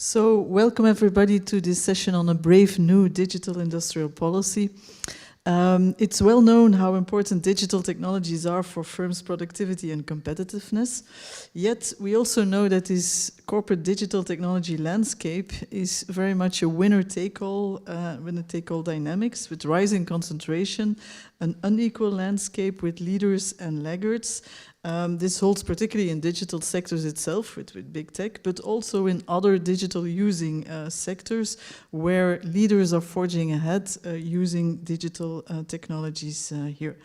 So, welcome everybody to this session on a brave new digital industrial policy. It's well known how important digital technologies are for firms' productivity and competitiveness. Yet, we also know that this corporate digital technology landscape is very much a winner-take-all dynamics with rising concentration, an unequal landscape with leaders and laggards. This holds particularly in digital sectors itself with big tech, but also in other digital using sectors where leaders are forging ahead using digital technologies here.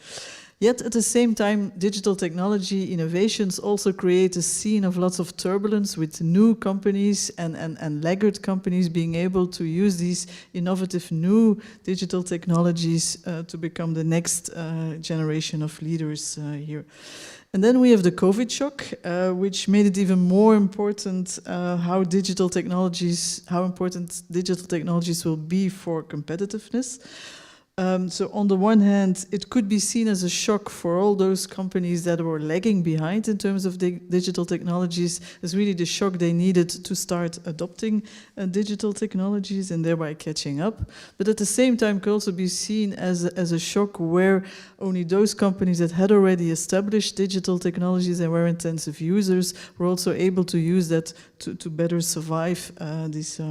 Yet at the same time, digital technology innovations also create a scene of lots of turbulence with new companies and laggard companies being able to use these innovative new digital technologies to become the next generation of leaders here. And then we have the COVID shock, which made it even more important how important digital technologies will be for competitiveness. So on the one hand, it could be seen as a shock for all those companies that were lagging behind in terms of digital technologies, as really the shock they needed to start adopting digital technologies and thereby catching up. But at the same time, could also be seen as a shock where only those companies that had already established digital technologies and were intensive users were also able to use that to better survive this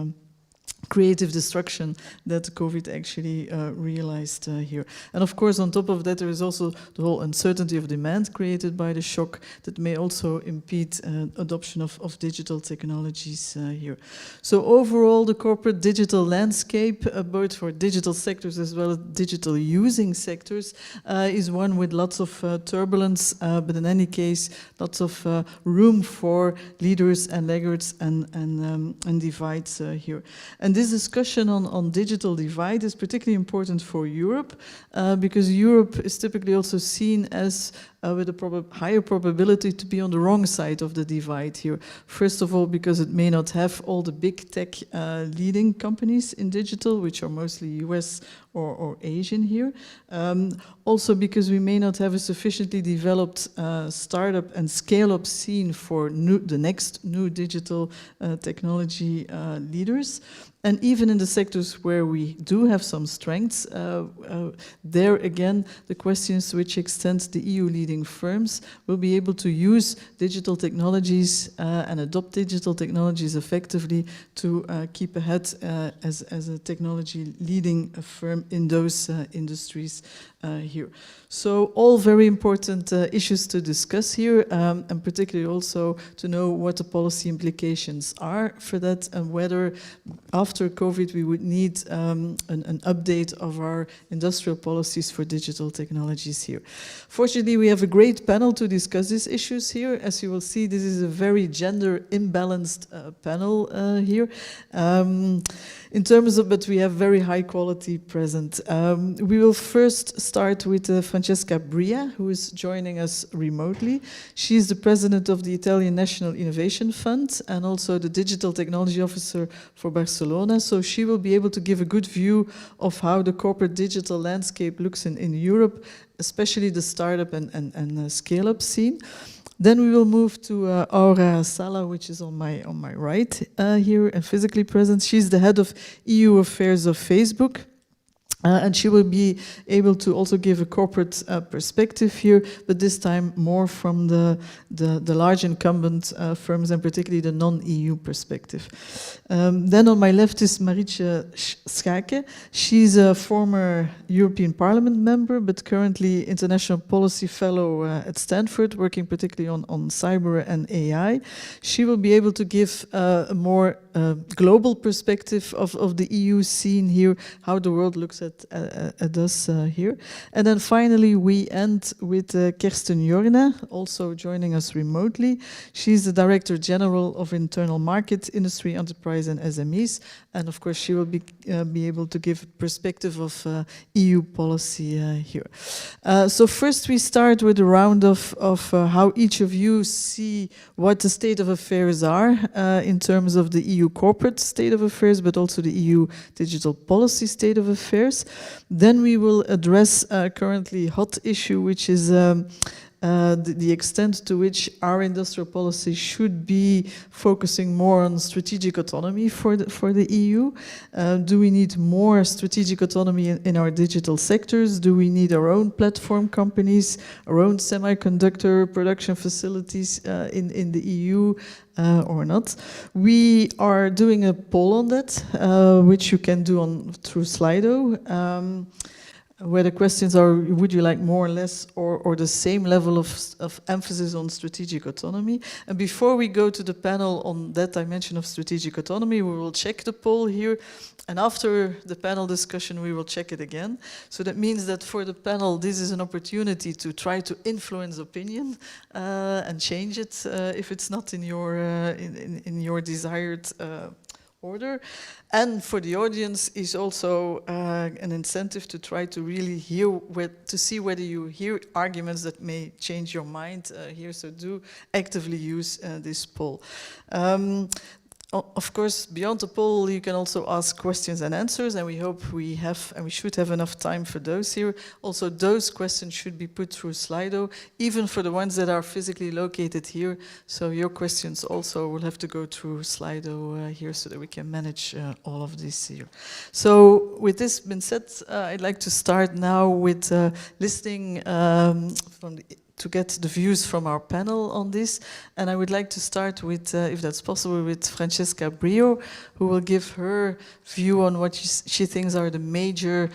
creative destruction that COVID actually realized here. And of course, on top of that, there is also the whole uncertainty of demand created by the shock that may also impede adoption of digital technologies here. So overall, the corporate digital landscape, both for digital sectors as well as digital using sectors, is one with lots of turbulence, but in any case, lots of room for leaders and laggards and divides here. And this discussion on digital divide is particularly important for Europe because Europe is typically also seen as with a higher probability to be on the wrong side of the divide here. First of all, because it may not have all the big tech leading companies in digital, which are mostly US or Asian here. Also because we may not have a sufficiently developed startup and scale-up scene for the next new digital technology leaders. And even in the sectors where we do have some strengths, there again, the question is to which extent the EU leading firms will be able to use digital technologies and adopt digital technologies effectively to keep ahead as a technology leading firm in those industries here. So all very important issues to discuss here, and particularly also to know what the policy implications are for that and whether after COVID we would need an update of our industrial policies for digital technologies here. Fortunately, we have a great panel to discuss these issues here. As you will see, this is a very gender imbalanced panel here. In terms of, but we have very high quality present. We will first start with Francesca Bria, who is joining us remotely. She's the president of the Italian National Innovation Fund and also the digital technology officer for Barcelona. So she will be able to give a good view of how the corporate digital landscape looks in Europe, especially the startup and scale-up scene. Then we will move to Aura Sala, which is on my right here and physically present. She's the head of EU affairs of Facebook. And she will be able to also give a corporate perspective here, but this time more from the large incumbent firms and particularly the non-EU perspective. Then on my left is Marietje Schaake. She's a former European Parliament member, but currently International Policy Fellow at Stanford, working particularly on cyber and AI. She will be able to give a more global perspective of the EU scene here, how the world looks at us here. And then finally we end with Kersten Jorna, also joining us remotely. She's the Director General of Internal Market, Industry, Enterprise and SMEs. And of course she will be able to give perspective of EU policy here. So first we start with a round of how each of you see what the state of affairs are in terms of the EU corporate state of affairs, but also the EU digital policy state of affairs. Then we will address a currently hot issue, which is the extent to which our industrial policy should be focusing more on strategic autonomy for the EU. Do we need more strategic autonomy in our digital sectors? Do we need our own platform companies, our own semiconductor production facilities in the EU? Or not. We are doing a poll on that, which you can do through Slido, where the questions are, would you like more or less or the same level of emphasis on strategic autonomy? And before we go to the panel on that dimension of strategic autonomy, we will check the poll here. And after the panel discussion, we will check it again. So that means that for the panel, this is an opportunity to try to influence opinion and change it if it's not in your desired order. And for the audience is also an incentive to try to really hear, to see whether you hear arguments that may change your mind here. So do actively use this poll. Of course, beyond the poll, you can also ask questions and answers, and we hope we have, and we should have enough time for those here. Also, those questions should be put through Slido, even for the ones that are physically located here. So your questions also will have to go through Slido here so that we can manage all of this here. So with this being said, I'd like to start now with listening to get the views from our panel on this. And I would like to start with, if that's possible, with Francesca Brio, who will give her view on what she thinks are the major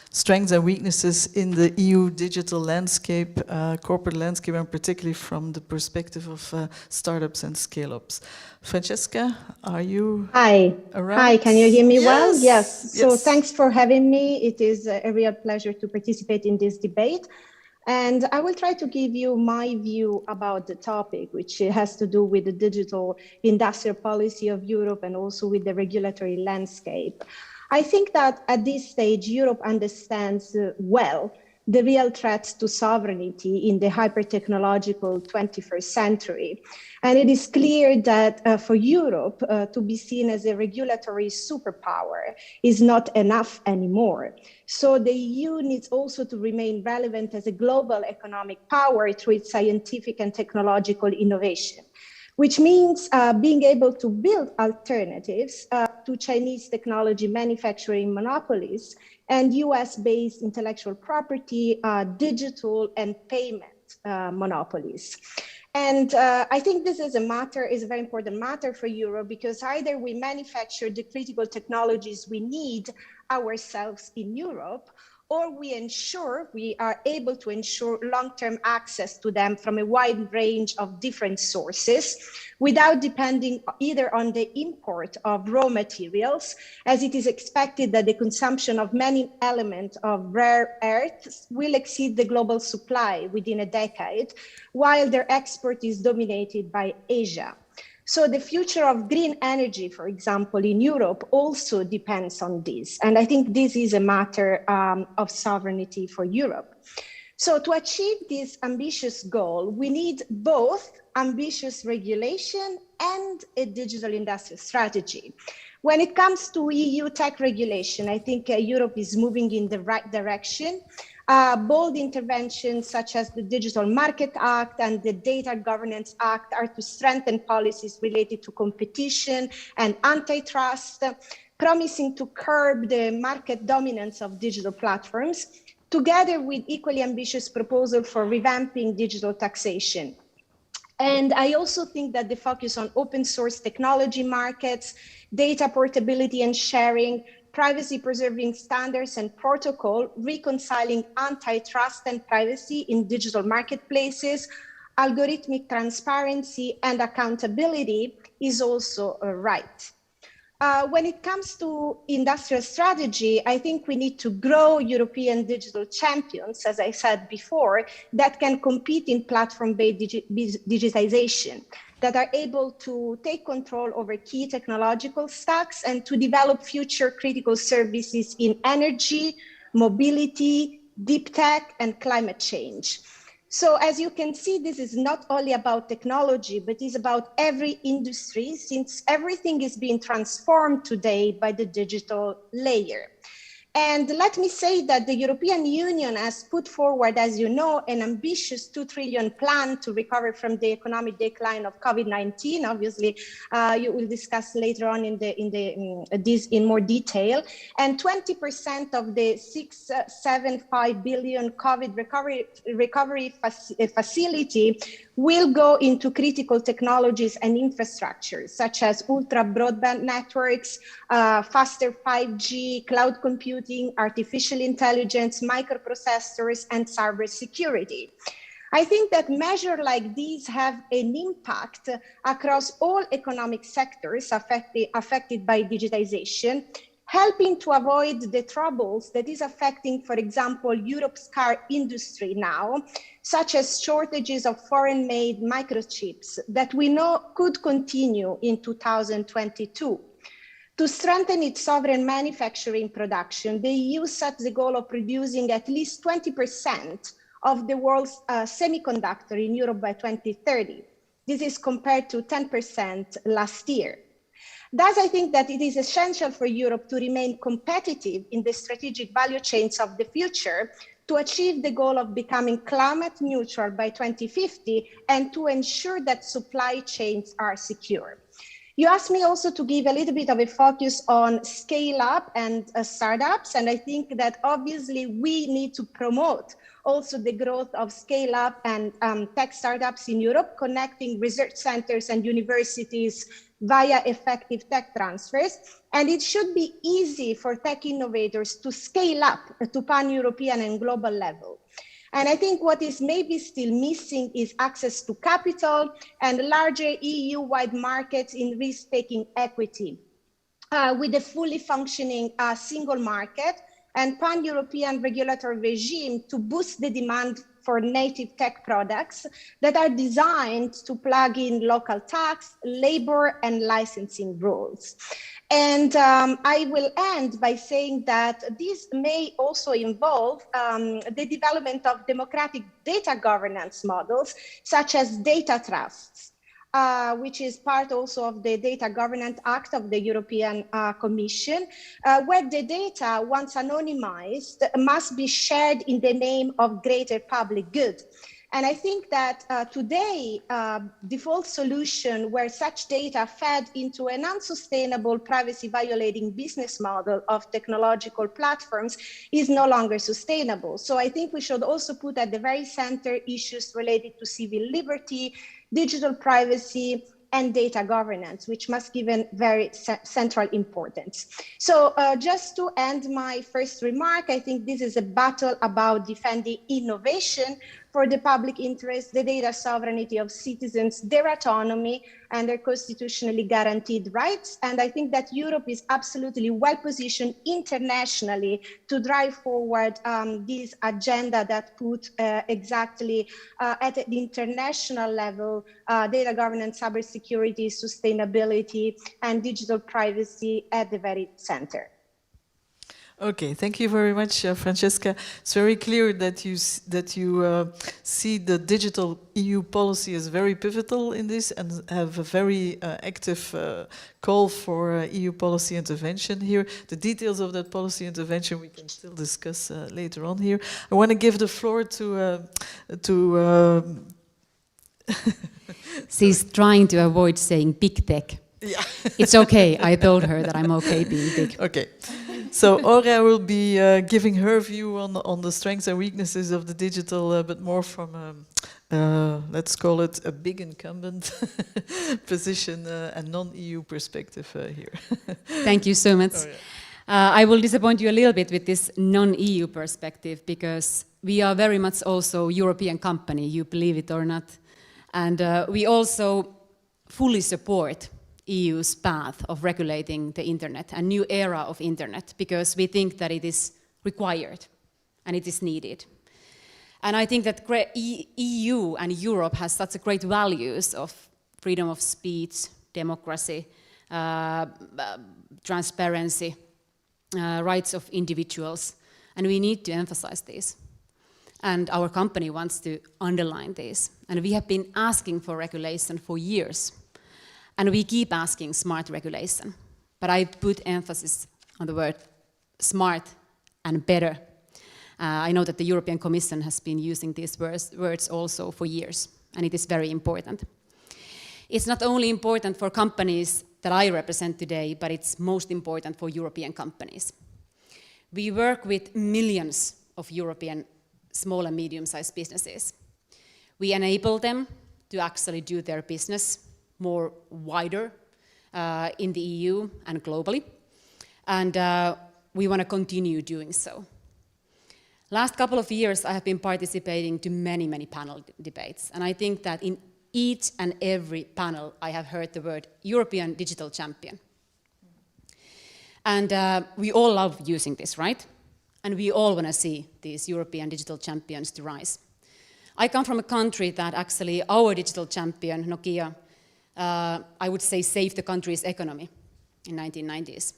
strengths and weaknesses in the EU digital landscape, corporate landscape, and particularly from the perspective of startups and scale-ups. Francesca, are you around? Hi, can you hear me well? Yes. So thanks for having me. It is a real pleasure to participate in this debate. And I will try to give you my view about the topic, which has to do with the digital industrial policy of Europe and also with the regulatory landscape. I think that at this stage, Europe understands well the real threats to sovereignty in the hyper-technological 21st century. And it is clear that for Europe to be seen as a regulatory superpower is not enough anymore. So the EU needs also to remain relevant as a global economic power through its scientific and technological innovation, which means being able to build alternatives to Chinese technology manufacturing monopolies and US-based intellectual property, digital and payment monopolies. And I think this is a very important matter for Europe, because either we manufacture the critical technologies we need ourselves in Europe, or we are able to ensure long-term access to them from a wide range of different sources without depending either on the import of raw materials, as it is expected that the consumption of many elements of rare earths will exceed the global supply within a decade, while their export is dominated by Asia. So the future of green energy, for example, in Europe also depends on this. And I think this is a matter of sovereignty for Europe. So to achieve this ambitious goal, we need both ambitious regulation and a digital industrial strategy. When it comes to EU tech regulation, I think Europe is moving in the right direction. Bold interventions such as the Digital Market Act and the Data Governance Act are to strengthen policies related to competition and antitrust, promising to curb the market dominance of digital platforms, together with equally ambitious proposal for revamping digital taxation. And I also think that the focus on open source technology markets, data portability and sharing, privacy preserving standards and protocol, reconciling antitrust and privacy in digital marketplaces, algorithmic transparency and accountability is also right. When it comes to industrial strategy, I think we need to grow European digital champions, as I said before, that can compete in platform-based digitization, that are able to take control over key technological stacks and to develop future critical services in energy, mobility, deep tech, and climate change. So as you can see, this is not only about technology, but it's about every industry, since everything is being transformed today by the digital layer. And let me say that the European Union has put forward, as you know, an ambitious 2 trillion plan to recover from the economic decline of COVID-19. Obviously, you will discuss later on this in more detail. And 20% of the 675 billion COVID recovery facility will go into critical technologies and infrastructures, such as ultra broadband networks, faster 5G, cloud computing, artificial intelligence, microprocessors, and cybersecurity. I think that measures like these have an impact across all economic sectors affected by digitization, helping to avoid the troubles that is affecting, for example, Europe's car industry now, such as shortages of foreign-made microchips that we know could continue in 2022. To strengthen its sovereign manufacturing production, the EU set the goal of producing at least 20% of the world's semiconductor in Europe by 2030. This is compared to 10% last year. Thus, I think that it is essential for Europe to remain competitive in the strategic value chains of the future to achieve the goal of becoming climate neutral by 2050 and to ensure that supply chains are secure. You asked me also to give a little bit of a focus on scale up and startups. And I think that obviously we need to promote also the growth of scale up and tech startups in Europe, connecting research centers and universities via effective tech transfers. And it should be easy for tech innovators to scale up to pan-European and global level. And I think what is maybe still missing is access to capital and larger EU-wide markets in risk-taking equity. With a fully functioning single market and pan-European regulatory regime to boost the demand for native tech products that are designed to plug in local tax, labor, and licensing rules. And I will end by saying that this may also involve the development of democratic data governance models, such as data trusts, which is part also of the Data Governance Act of the European Commission, where the data, once anonymized, must be shared in the name of greater public good. And I think that today, default solution where such data fed into an unsustainable privacy violating business model of technological platforms is no longer sustainable. So I think we should also put at the very center issues related to civil liberty, digital privacy, and data governance, which must be given very central importance. So just to end my first remark, I think this is a battle about defending innovation for the public interest, the data sovereignty of citizens, their autonomy, and their constitutionally guaranteed rights. And I think that Europe is absolutely well positioned internationally to drive forward this agenda that put exactly at the international level data governance, cybersecurity, sustainability, and digital privacy at the very center. Okay, thank you very much, Francesca. It's very clear that you see the digital EU policy as very pivotal in this and have a very active call for EU policy intervention here. The details of that policy intervention we can still discuss later on here. I want to give the floor to She's trying to avoid saying big tech. Yeah. It's okay. I told her that I'm okay being big. Okay. So Aura will be giving her view on the strengths and weaknesses of the digital, but more from, let's call it a big incumbent position and non-EU perspective here. Thank you so much. Oh, yeah. I will disappoint you a little bit with this non-EU perspective because we are very much also European company, you believe it or not. And we also fully support EU's path of regulating the internet, a new era of internet, because we think that it is required and it is needed. And I think that EU and Europe has such a great values of freedom of speech, democracy, transparency, rights of individuals, and we need to emphasize these. And our company wants to underline this. And we have been asking for regulation for years. And we keep asking smart regulation. But I put emphasis on the word smart and better. I know that the European Commission has been using these words also for years, and it is very important. It's not only important for companies that I represent today, but it's most important for European companies. We work with millions of European small and medium-sized businesses. We enable them to actually do their business more wider in the EU and globally, and we want to continue doing so. Last couple of years, I have been participating to many panel debates, and I think that in each and every panel, I have heard the word European Digital Champion. And we all love using this, right? And we all want to see these European digital champions to rise. I come from a country that actually our digital champion, Nokia, I would say saved the country's economy in 1990s.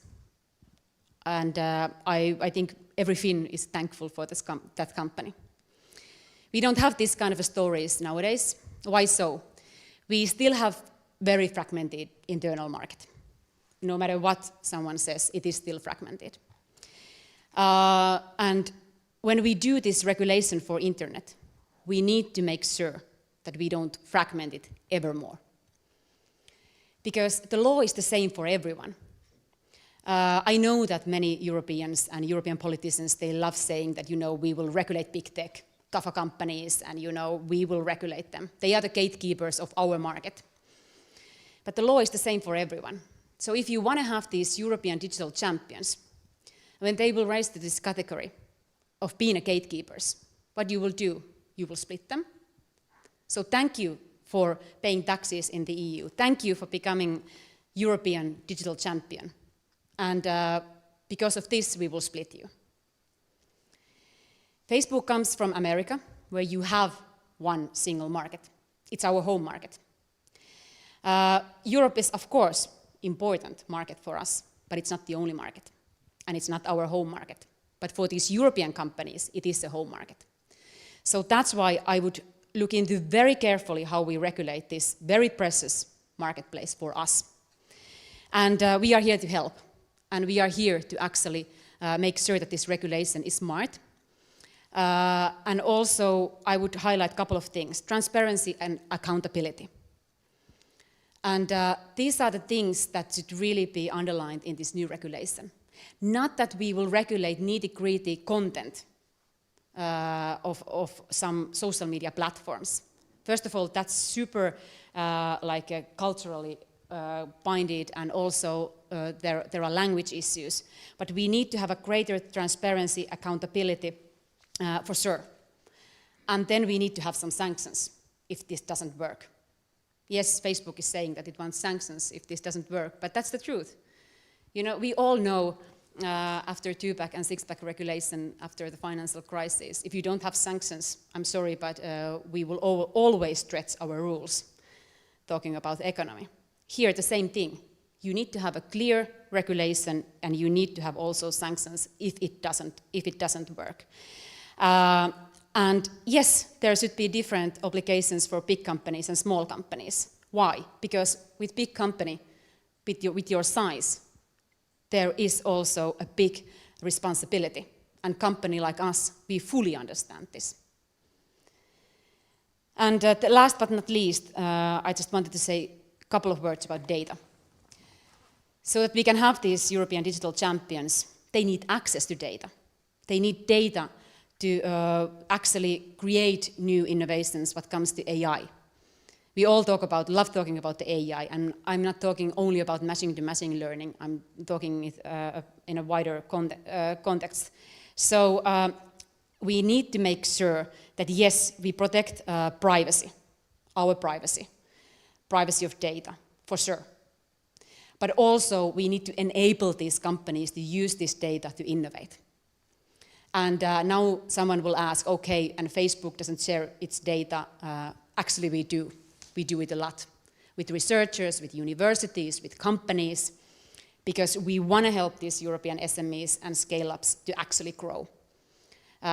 And I think every Finn is thankful for that company. We don't have this kind of stories nowadays. Why so? We still have very fragmented internal market. No matter what someone says, it is still fragmented. And when we do this regulation for internet, we need to make sure that we don't fragment it ever more. Because the law is the same for everyone. I know that many Europeans and European politicians, they love saying that, we will regulate big tech, GAFA companies, and, we will regulate them. They are the gatekeepers of our market. But the law is the same for everyone. So if you want to have these European digital champions, when they will rise to this category of being a gatekeepers, what you will do? You will split them. So thank you for paying taxes in the EU. Thank you for becoming European digital champion. And because of this, we will split you. Facebook comes from America, where you have one single market. It's our home market. Europe is, of course, important market for us, but it's not the only market. And it's not our home market. But for these European companies, it is a home market. So that's why I would look into very carefully how we regulate this very precious marketplace for us. And we are here to help. And we are here to actually make sure that this regulation is smart. And also, I would highlight a couple of things: transparency and accountability. And these are the things that should really be underlined in this new regulation. Not that we will regulate nitty-gritty content of some social media platforms. First of all, that's super culturally binded, and also there are language issues. But we need to have a greater transparency, accountability, for sure. And then we need to have some sanctions if this doesn't work. Yes, Facebook is saying that it wants sanctions if this doesn't work, but that's the truth. We all know after two-pack and six-pack regulation, after the financial crisis, if you don't have sanctions, I'm sorry, but we will always stretch our rules, talking about economy. Here, the same thing. You need to have a clear regulation, and you need to have also sanctions if it doesn't work. And yes, there should be different obligations for big companies and small companies. Why? Because with big company, with your size, there is also a big responsibility. And company like us, we fully understand this. And last but not least, I just wanted to say a couple of words about data. So that we can have these European digital champions, they need access to data. They need data to actually create new innovations when it comes to AI. We all love talking about the AI, and I'm not talking only about machine-to-machine learning. I'm talking in a wider context. So we need to make sure that, yes, we protect privacy, our privacy of data, for sure. But also we need to enable these companies to use this data to innovate. And now someone will ask, okay, and Facebook doesn't share its data. Actually, we do. We do it a lot with researchers, with universities, with companies, because we want to help these European SMEs and scale-ups to actually grow.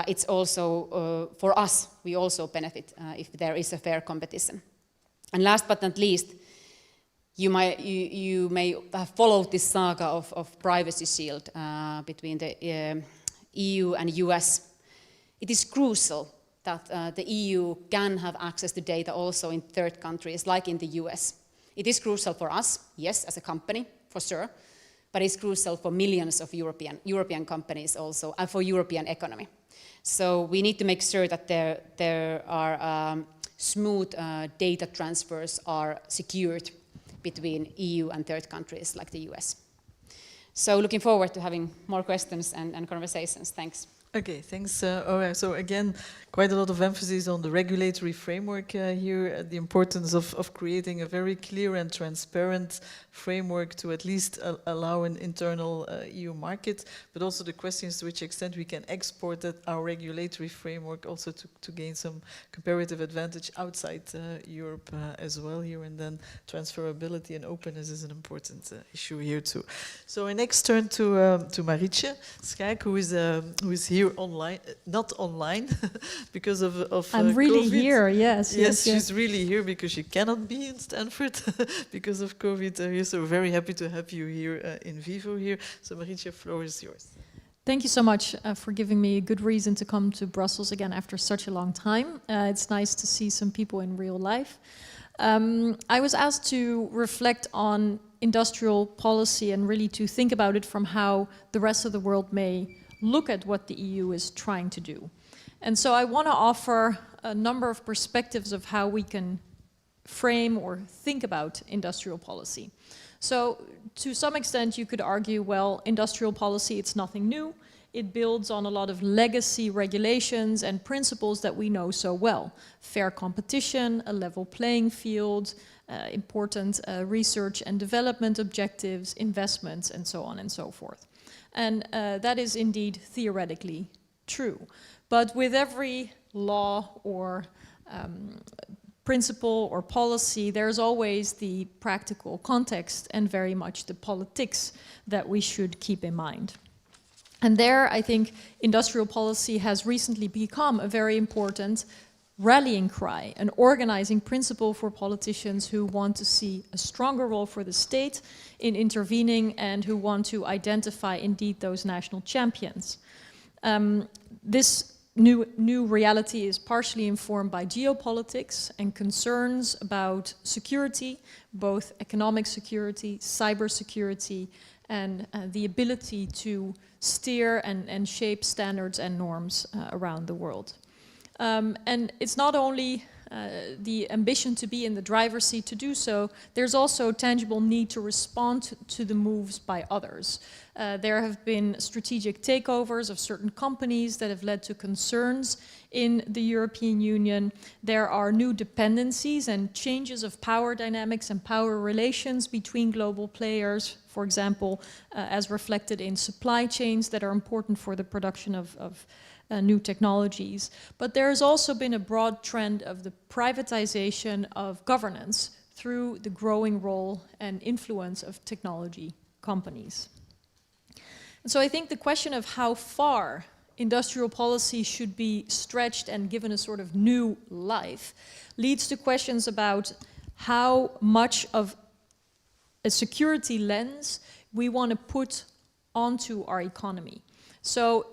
It's also, for us, we also benefit if there is a fair competition. And last but not least, you may have followed this saga of Privacy Shield between the EU and US, it is crucial that the EU can have access to data also in third countries, like in the US. It is crucial for us, yes, as a company, for sure, but it's crucial for millions of European companies also, and for European economy. So we need to make sure that there are smooth data transfers are secured between EU and third countries like the US. So looking forward to having more questions and conversations. Thanks. Okay, thanks. Aura. So again, quite a lot of emphasis on the regulatory framework here, the importance of creating a very clear and transparent framework to at least allow an internal EU market, but also the questions to which extent we can export our regulatory framework also to gain some comparative advantage outside Europe as well here, and then transferability and openness is an important issue here too. So I next turn to Marietje Schaak, who is here online, not online, because of I'm really COVID. here, yes. Yes, she's really here because she cannot be in Stanford because of COVID here. So very happy to have you here in vivo here. So Marietje, floor is yours. Thank you so much for giving me a good reason to come to Brussels again after such a long time. It's nice to see some people in real life. I was asked to reflect on industrial policy and really to think about it from how the rest of the world may look at what the EU is trying to do. And so I want to offer a number of perspectives of how we can frame or think about industrial policy. So to some extent you could argue, well, industrial policy, it's nothing new. It builds on a lot of legacy regulations and principles that we know so well. Fair competition, a level playing field, important research and development objectives, investments, and so on and so forth. And that is indeed theoretically true. But with every law or principle or policy, there's always the practical context and very much the politics that we should keep in mind. And there, I think, industrial policy has recently become a very important rallying cry, an organizing principle for politicians who want to see a stronger role for the state in intervening and who want to identify indeed those national champions. This new reality is partially informed by geopolitics and concerns about security, both economic security, cyber security, and the ability to steer and shape standards and norms around the world. And it's not only the ambition to be in the driver's seat to do so, there's also tangible need to respond to the moves by others. There have been strategic takeovers of certain companies that have led to concerns in the European Union. There are new dependencies and changes of power dynamics and power relations between global players, for example, as reflected in supply chains that are important for the production of new technologies. But there has also been a broad trend of the privatization of governance through the growing role and influence of technology companies. And so I think the question of how far industrial policy should be stretched and given a sort of new life leads to questions about how much of a security lens we want to put onto our economy. So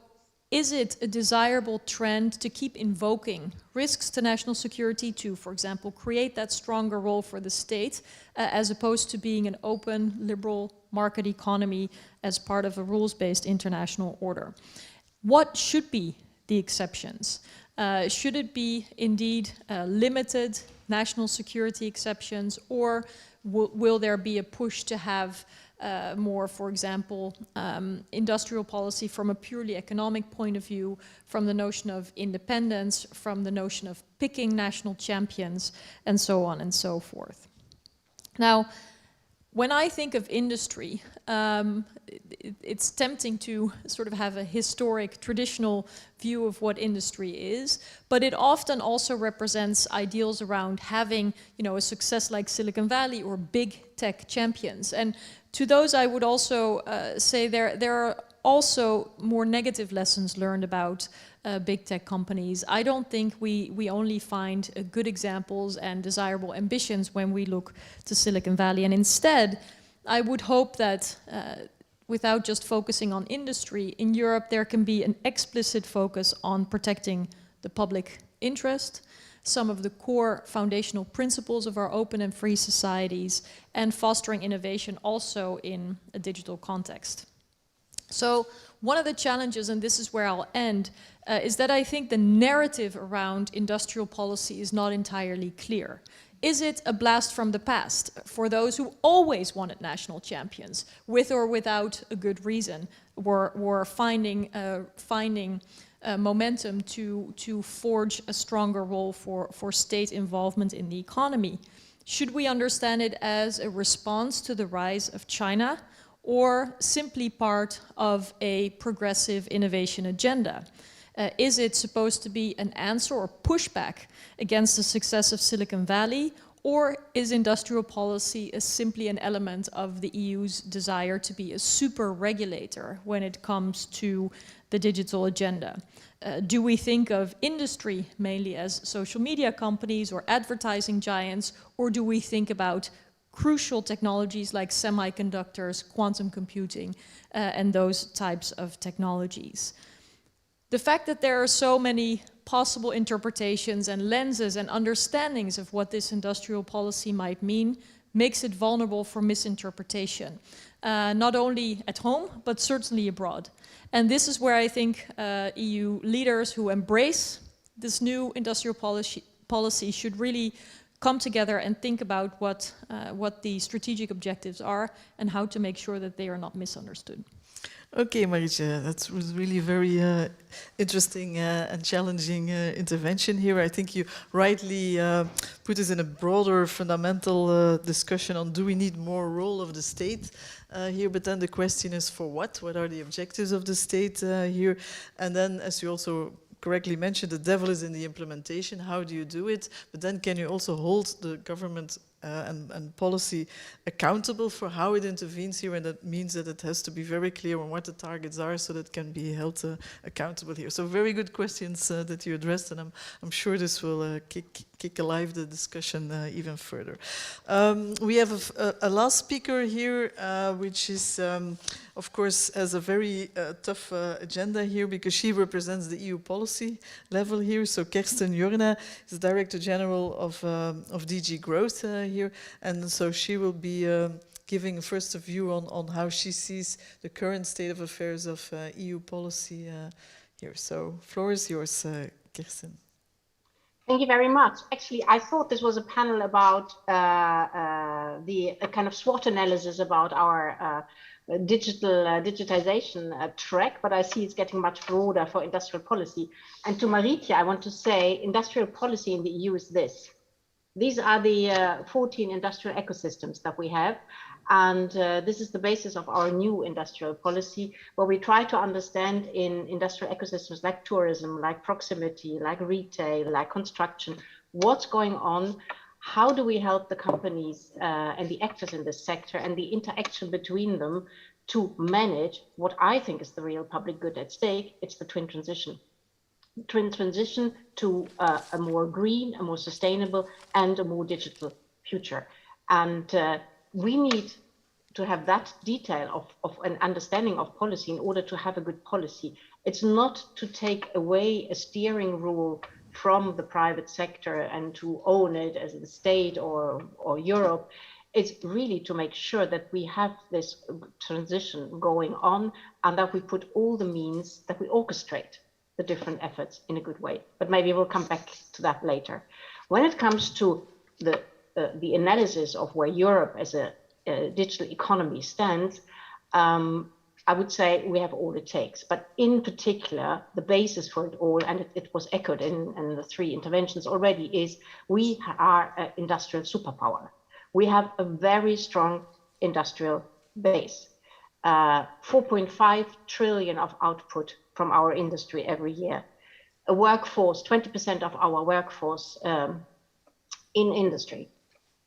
is it a desirable trend to keep invoking risks to national security to, for example, create that stronger role for the state, as opposed to being an open, liberal market economy as part of a rules-based international order? What should be the exceptions? Should it be indeed limited national security exceptions, or will there be a push to have more, for example, industrial policy from a purely economic point of view, from the notion of independence, from the notion of picking national champions, and so on and so forth. Now, when I think of industry, it's tempting to sort of have a historic, traditional view of what industry is, but it often also represents ideals around having, a success like Silicon Valley or big tech champions. And to those, I would also say there are also more negative lessons learned about big tech companies. I don't think we only find good examples and desirable ambitions when we look to Silicon Valley. And instead, I would hope that without just focusing on industry, in Europe there can be an explicit focus on protecting the public interest, some of the core foundational principles of our open and free societies, and fostering innovation also in a digital context. So one of the challenges, and this is where I'll end, is that I think the narrative around industrial policy is not entirely clear. Is it a blast from the past for those who always wanted national champions, with or without a good reason, were finding momentum to forge a stronger role for state involvement in the economy? Should we understand it as a response to the rise of China, or simply part of a progressive innovation agenda? Is it supposed to be an answer or pushback against the success of Silicon Valley, or is industrial policy simply an element of the EU's desire to be a super regulator when it comes to the digital agenda? Do we think of industry mainly as social media companies or advertising giants, or do we think about crucial technologies like semiconductors, quantum computing, and those types of technologies? The fact that there are so many possible interpretations and lenses and understandings of what this industrial policy might mean makes it vulnerable for misinterpretation, not only at home, but certainly abroad. And this is where I think EU leaders who embrace this new industrial policy should really come together and think about what the strategic objectives are and how to make sure that they are not misunderstood. Okay, Marietje, that was really very interesting and challenging intervention here. I think you rightly put us in a broader fundamental discussion on, do we need more role of the state here? But then the question is, for what? What are the objectives of the state here? And then, as you also correctly mentioned, the devil is in the implementation. How do you do it? But then can you also hold the government and policy accountable for how it intervenes here? And that means that it has to be very clear on what the targets are so that it can be held accountable here. So very good questions that you addressed, and I'm sure this will kick alive the discussion even further. We have a last speaker here, which is, of course, has a very tough agenda here because she represents the EU policy level here. So Kersten Jorna is Director General of DG Growth here, and so she will be giving first a view on how she sees the current state of affairs of EU policy here. So floor is yours, Kirsten. Thank you very much. Actually, I thought this was a panel about the kind of SWOT analysis about our digitization track, but I see it's getting much broader for industrial policy. And to Marietje, I want to say industrial policy in the EU is this. These are the 14 industrial ecosystems that we have. And this is the basis of our new industrial policy, where we try to understand in industrial ecosystems like tourism, like proximity, like retail, like construction, what's going on, how do we help the companies and the actors in this sector and the interaction between them to manage what I think is the real public good at stake. It's the twin transition. Twin transition to a more green, a more sustainable, and a more digital future. And we need to have that detail of an understanding of policy in order to have a good policy. It's not to take away a steering rule from the private sector and to own it as the state or Europe. It's really to make sure that we have this transition going on and that we put all the means, that we orchestrate the different efforts in a good way. But maybe we'll come back to that later. When it comes to the analysis of where Europe as a digital economy stands, I would say we have all it takes. But in particular, the basis for it all, and it was echoed in the three interventions already, is we are an industrial superpower. We have a very strong industrial base. 4.5 trillion of output from our industry every year. A workforce, 20% of our workforce in industry.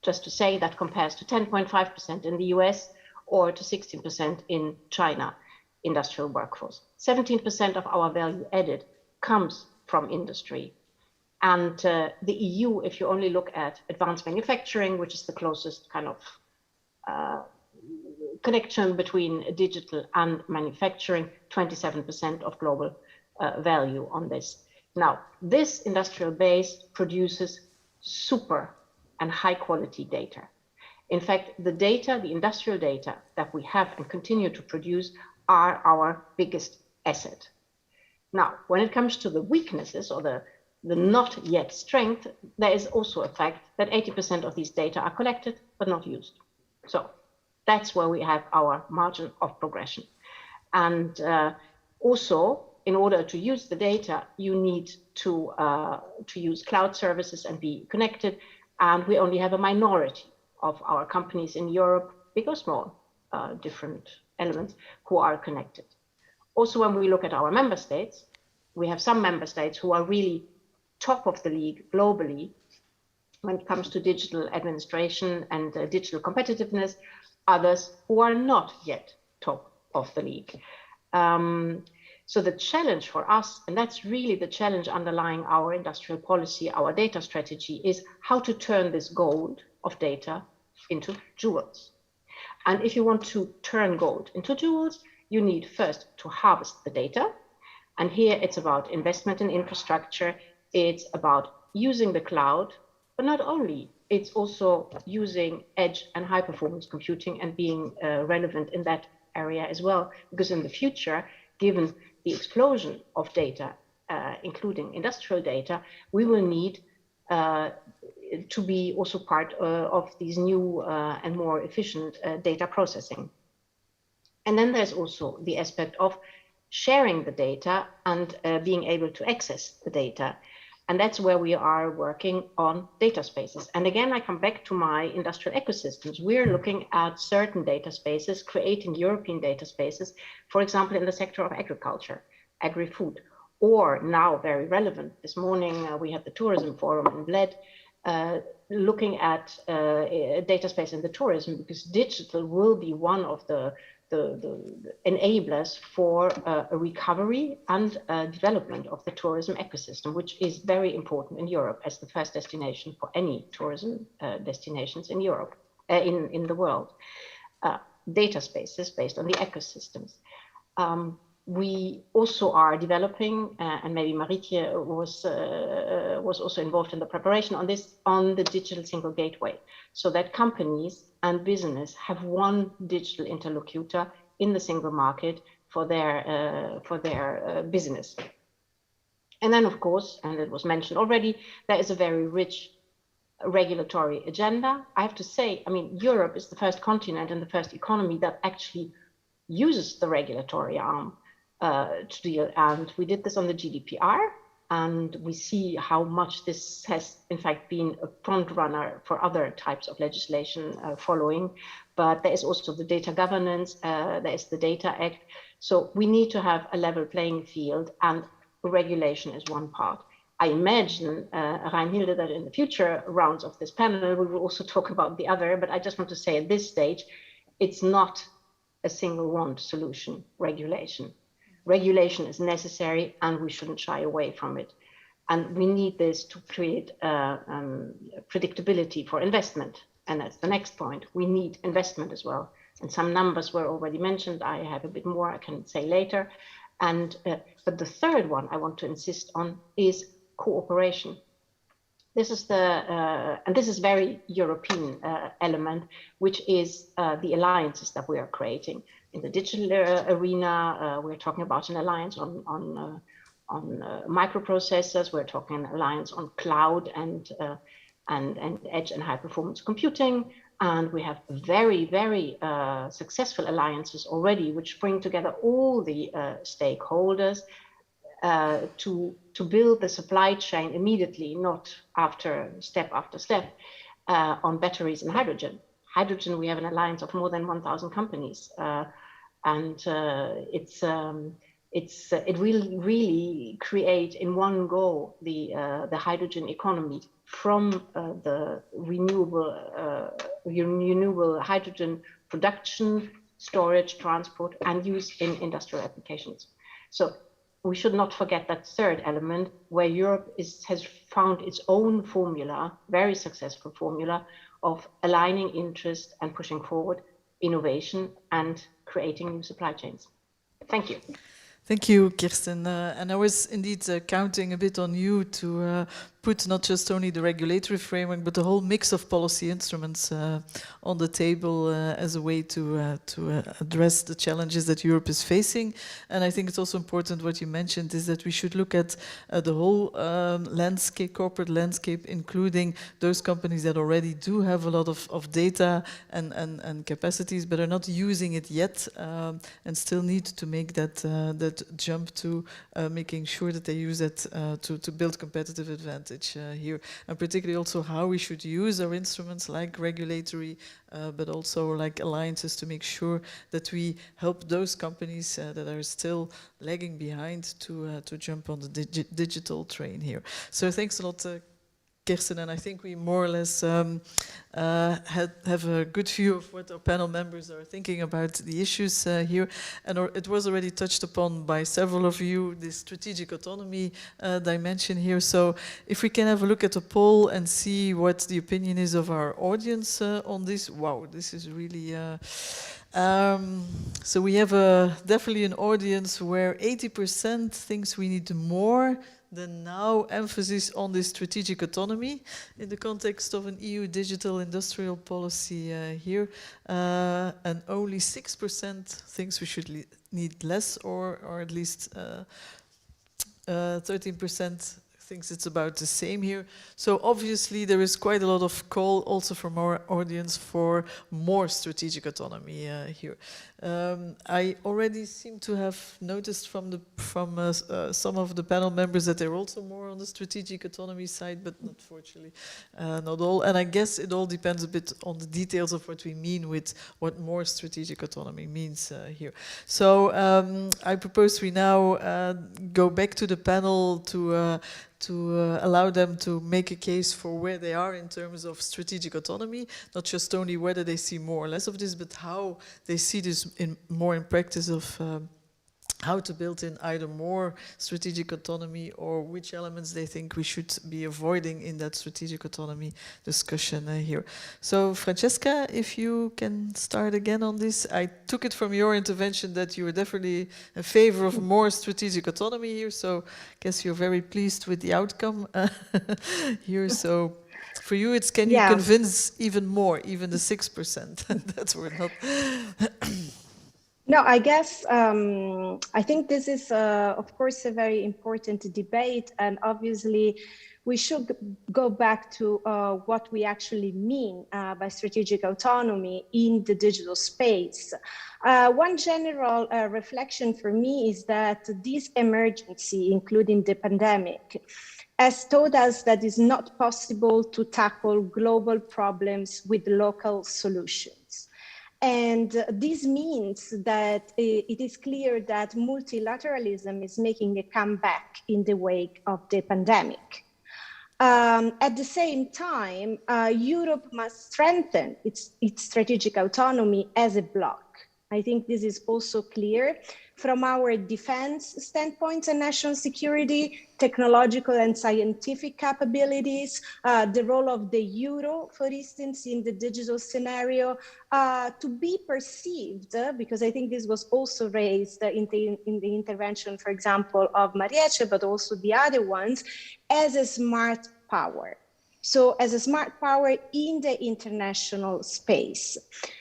Just to say that compares to 10.5% in the US or to 16% in China industrial workforce. 17% of our value added comes from industry. And the EU, if you only look at advanced manufacturing, which is the closest kind of connection between digital and manufacturing, 27% of global value on this. Now, this industrial base produces super and high quality data. In fact, the data, the industrial data that we have and continue to produce are our biggest asset. Now, when it comes to the weaknesses or the not yet strength, there is also a fact that 80% of these data are collected but not used. So that's where we have our margin of progression. And also, in order to use the data, you need to use cloud services and be connected. And we only have a minority of our companies in Europe, big or small, different elements, who are connected. Also, when we look at our member states, we have some member states who are really top of the league globally when it comes to digital administration and digital competitiveness, others who are not yet top of the league. So the challenge for us, and that's really the challenge underlying our industrial policy, our data strategy, is how to turn this gold of data into jewels. And if you want to turn gold into jewels, you need first to harvest the data. And here it's about investment in infrastructure. It's about using the cloud, but not only, it's also using edge and high performance computing and being relevant in that area as well. Because in the future, given the explosion of data, including industrial data, we will need to be also part of these new and more efficient data processing. And then there's also the aspect of sharing the data and being able to access the data. And that's where we are working on data spaces. And again, I come back to my industrial ecosystems. We're looking at certain data spaces, creating European data spaces, for example, in the sector of agriculture, agri-food, or now very relevant. This morning, we had the tourism forum in Bled, looking at data space in the tourism, because digital will be one of the enablers for a recovery and development of the tourism ecosystem, which is very important in Europe as the first destination for any tourism destinations in Europe, in the world. Data spaces based on the ecosystems. We also are developing, and maybe Marietje was also involved in the preparation on this, on the digital single gateway, so that companies and business have one digital interlocutor in the single market for their business. And then, of course, and it was mentioned already, there is a very rich regulatory agenda. I have to say, I mean, Europe is the first continent and the first economy that actually uses the regulatory arm to deal. And we did this on the GDPR, and we see how much this has, in fact, been a front runner for other types of legislation following. But there is also the data governance, there is the Data Act. So we need to have a level playing field, and regulation is one part. I imagine, Reinhilde, that in the future rounds of this panel, we will also talk about the other, but I just want to say at this stage, it's not a single wand solution, regulation. Regulation is necessary and we shouldn't shy away from it. And we need this to create predictability for investment. And that's the next point. We need investment as well. And some numbers were already mentioned. I have a bit more I can say later. And but the third one I want to insist on is cooperation. This is and this is very European element, which is the alliances that we are creating. In the digital arena, we're talking about an alliance on microprocessors. We're talking an alliance on cloud and edge and high performance computing. And we have very, very successful alliances already, which bring together all the stakeholders to build the supply chain immediately, not after step, on batteries and hydrogen. Hydrogen, we have an alliance of more than 1,000 companies. And it will really create in one go the hydrogen economy from the renewable hydrogen production, storage, transport, and use in industrial applications. So we should not forget that third element, where Europe has found its own formula, very successful formula, of aligning interest and pushing forward innovation and creating new supply chains. Thank you. Thank you, Kirsten. And I was indeed counting a bit on you to put not just only the regulatory framework, but the whole mix of policy instruments on the table as a way to address the challenges that Europe is facing. And I think it's also important what you mentioned is that we should look at the whole landscape, corporate landscape, including those companies that already do have a lot of data and capacities, but are not using it yet and still need to make that jump to making sure that they use it to build competitive advantage here, and particularly also how we should use our instruments like regulatory, but also like alliances to make sure that we help those companies that are still lagging behind to jump on the digital train here. So thanks a lot, Kirsten, and I think we more or less have a good view of what our panel members are thinking about the issues here. And it was already touched upon by several of you, the strategic autonomy dimension here. So if we can have a look at the poll and see what the opinion is of our audience on this. Wow, this is really... so we have definitely an audience where 80% thinks we need more than now emphasis on this strategic autonomy in the context of an EU digital industrial policy here, and only 6% thinks we should need less, or at least 13% thinks it's about the same here. So obviously there is quite a lot of call also from our audience for more strategic autonomy here. I already seem to have noticed from some of the panel members that they're also more on the strategic autonomy side, but unfortunately not all. And I guess it all depends a bit on the details of what we mean with what more strategic autonomy means here. So I propose we now go back to the panel to allow them to make a case for where they are in terms of strategic autonomy, not just only whether they see more or less of this, but how they see this more in practice of how to build in either more strategic autonomy or which elements they think we should be avoiding in that strategic autonomy discussion here. So Francesca, if you can start again on this. I took it from your intervention that you were definitely in favor of more strategic autonomy here, so I guess you're very pleased with the outcome here. So for you, it's can you convince even more, even the 6%? That's where not... No, I guess I think this is, of course, a very important debate, and obviously we should go back to what we actually mean by strategic autonomy in the digital space. One general reflection for me is that this emergency, including the pandemic, has taught us that it's not possible to tackle global problems with local solutions. And this means that it is clear that multilateralism is making a comeback in the wake of the pandemic. At the same time, Europe must strengthen its strategic autonomy as a bloc. I think this is also clear from our defense standpoint and national security, technological and scientific capabilities, the role of the euro, for instance, in the digital scenario, to be perceived, because I think this was also raised in the intervention, for example, of Marietje, but also the other ones, as a smart power. So as a smart power in the international space.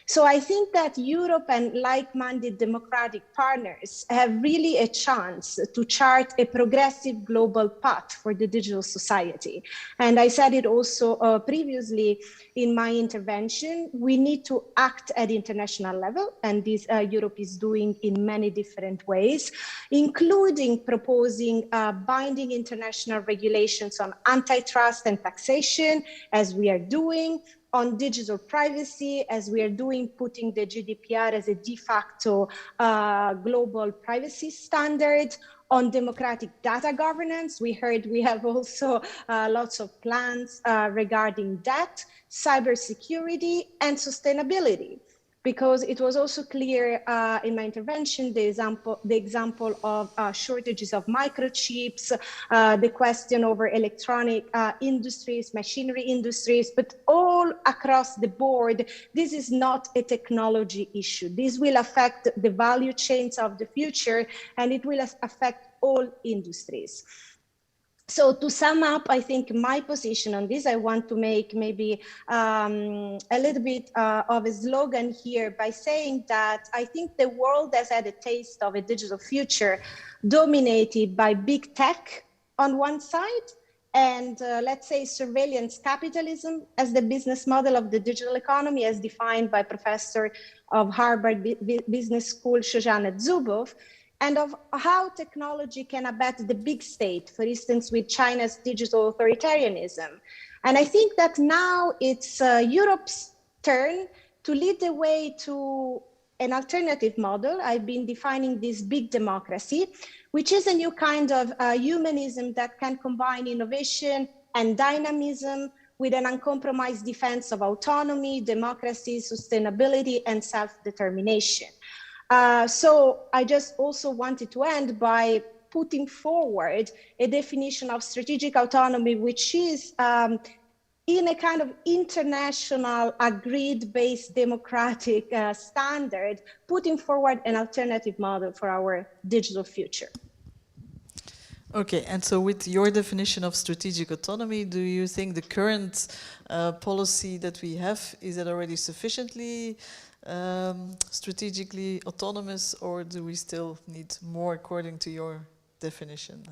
So I think that Europe and like-minded democratic partners have really a chance to chart a progressive global path for the digital society. And I said it also previously in my intervention, we need to act at international level, and this Europe is doing in many different ways, including proposing binding international regulations on antitrust and taxation, as we are doing, on digital privacy, as we are doing, putting the GDPR as a de facto global privacy standard, on democratic data governance. We heard we have also lots of plans regarding that, cybersecurity and sustainability. because it was also clear in my intervention, the example of shortages of microchips, the question over electronic industries, machinery industries, but all across the board, this is not a technology issue. This will affect the value chains of the future, and it will affect all industries. So to sum up, I think my position on this, I want to make maybe a little bit of a slogan here by saying that I think the world has had a taste of a digital future dominated by big tech on one side, and let's say surveillance capitalism as the business model of the digital economy as defined by Professor of Harvard Business School, Shoshana Zuboff, and of how technology can abet the big state, for instance, with China's digital authoritarianism. And I think that now it's Europe's turn to lead the way to an alternative model. I've been defining this big democracy, which is a new kind of humanism that can combine innovation and dynamism with an uncompromised defense of autonomy, democracy, sustainability, and self-determination. So I just also wanted to end by putting forward a definition of strategic autonomy, which is in a kind of international agreed-based democratic standard, putting forward an alternative model for our digital future. Okay, and so with your definition of strategic autonomy, do you think the current policy that we have, is it already sufficiently strategically autonomous, or do we still need more according to your definition?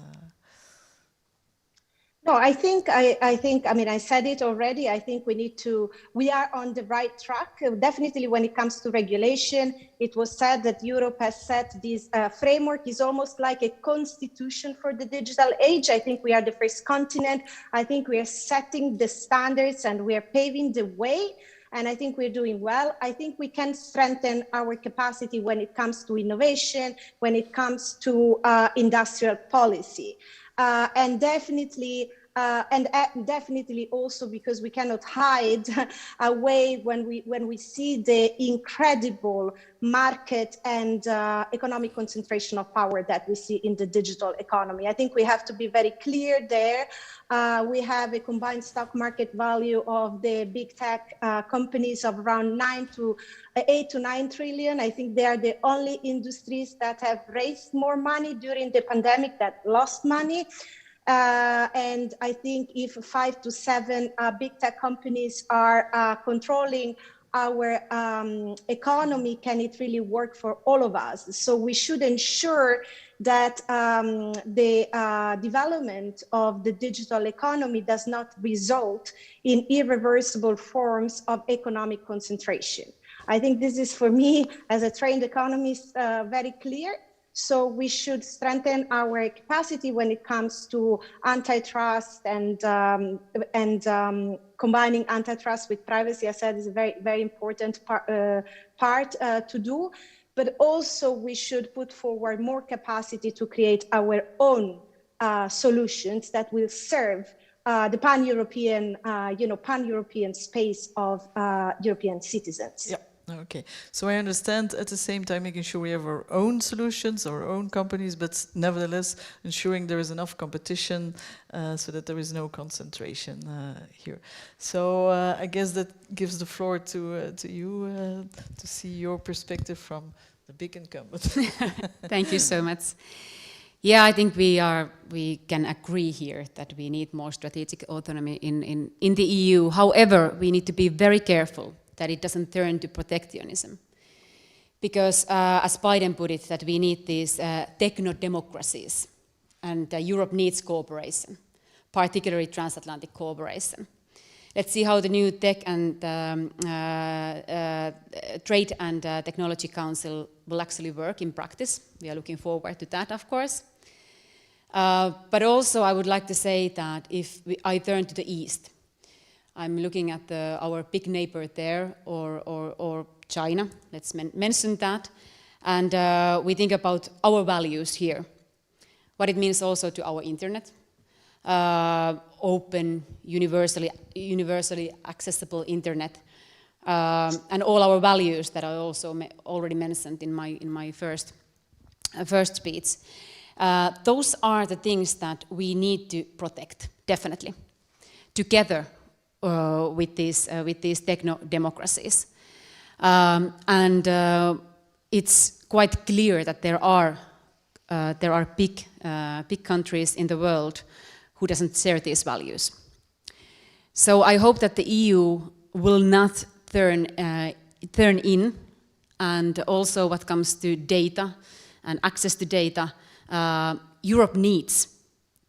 No, I think, I mean, I said it already. I think we are on the right track. Definitely when it comes to regulation, it was said that Europe has set this framework is almost like a constitution for the digital age. I think we are the first continent. I think we are setting the standards and we are paving the way. And I think we're doing well. I think we can strengthen our capacity when it comes to innovation, when it comes to industrial policy. And definitely also because we cannot hide away when we see the incredible market and economic concentration of power that we see in the digital economy. I think we have to be very clear there. We have a combined stock market value of the big tech companies of around 8 to 9 trillion. I think they are the only industries that have raised more money during the pandemic that lost money. And I think if 5 to 7 big tech companies are controlling our economy, can it really work for all of us? So we should ensure that the development of the digital economy does not result in irreversible forms of economic concentration. I think this is, for me, as a trained economist, very clear. So we should strengthen our capacity when it comes to antitrust and combining antitrust with privacy. I said is a very, very important part to do. But also we should put forward more capacity to create our own solutions that will serve the pan-European, pan-European space of European citizens. Yeah. Okay, so I understand at the same time making sure we have our own solutions, our own companies, but nevertheless ensuring there is enough competition so that there is no concentration here. So I guess that gives the floor to you to see your perspective from the big incumbent. Thank you so much. Yeah, I think we can agree here that we need more strategic autonomy in the EU. However, we need to be very careful that it doesn't turn to protectionism. Because as Biden put it, that we need these techno-democracies, and Europe needs cooperation, particularly transatlantic cooperation. Let's see how the new Tech and Trade and Technology Council will actually work in practice. We are looking forward to that, of course. But also I would like to say that if I turn to the East, I'm looking at our big neighbor there, or China, let's mention that. And we think about our values here, what it means also to our internet, open, universally accessible internet, and all our values that I also already mentioned in my first speech. Those are the things that we need to protect, definitely, together with these techno-democracies. And it's quite clear that there are big countries in the world who doesn't share these values. So I hope that the EU will not turn in, and also what comes to data and access to data, Europe needs